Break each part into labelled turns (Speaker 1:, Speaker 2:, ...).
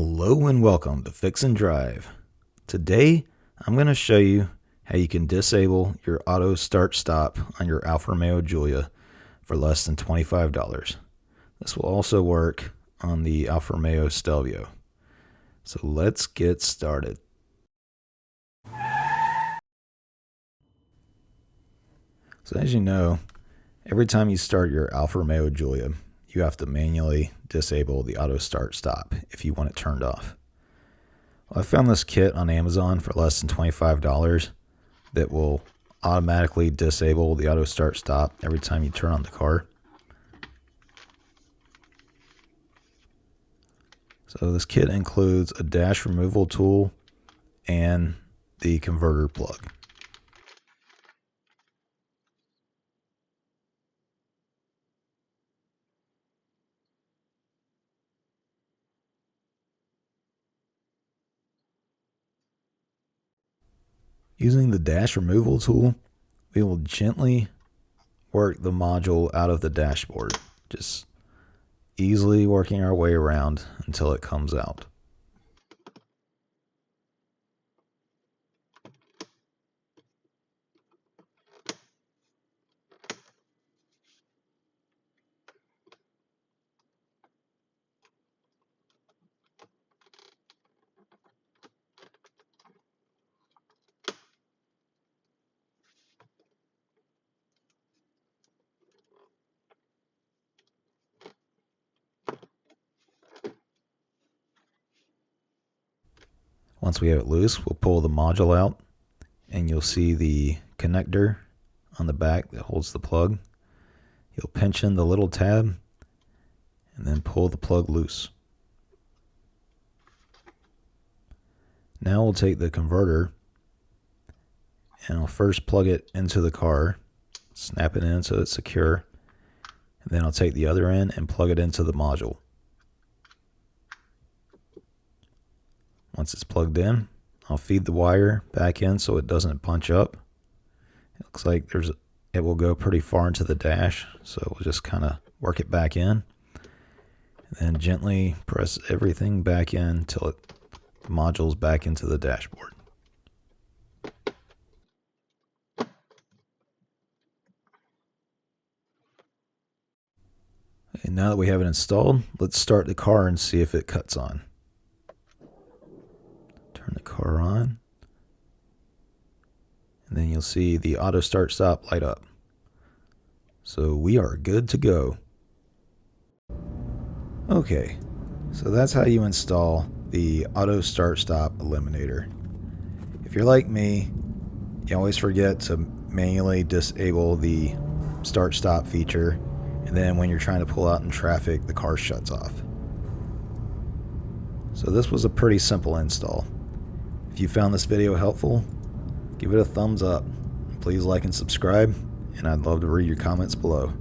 Speaker 1: Hello and welcome to FixNDrive. Today I'm going to show you how you can disable your auto start stop on your Alfa Romeo Giulia for less than $25. This will also work on the Alfa Romeo Stelvio. So let's get started. So as you know, every time you start your Alfa Romeo Giulia, you have to manually disable the auto start stop if you want it turned off. Well, I found this kit on Amazon for less than $25 that will automatically disable the auto start stop every time you turn on the car. So this kit includes a dash removal tool and the converter plug. Using the dash removal tool, we will gently work the module out of the dashboard, just easily working our way around until it comes out. Once we have it loose, we'll pull the module out and you'll see the connector on the back that holds the plug. You'll pinch in the little tab and then pull the plug loose. Now we'll take the converter and I'll first plug it into the car, snap it in so it's secure, and then I'll take the other end and plug it into the module. Once it's plugged in, I'll feed the wire back in so it doesn't bunch up. It looks like it will go pretty far into the dash, so we'll just kind of work it back in. And then gently press everything back in until the module's back into the dashboard. And now that we have it installed, let's start the car and see if it cuts on. Turn the car on, and then you'll see the auto start stop light up. So we are good to go. Okay, so that's how you install the auto start stop eliminator. If you're like me, you always forget to manually disable the start stop feature, and then when you're trying to pull out in traffic, the car shuts off. So this was a pretty simple install. If you found this video helpful, give it a thumbs up. Please like and subscribe, and I'd love to read your comments below.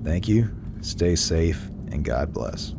Speaker 1: Thank you, stay safe, and God bless.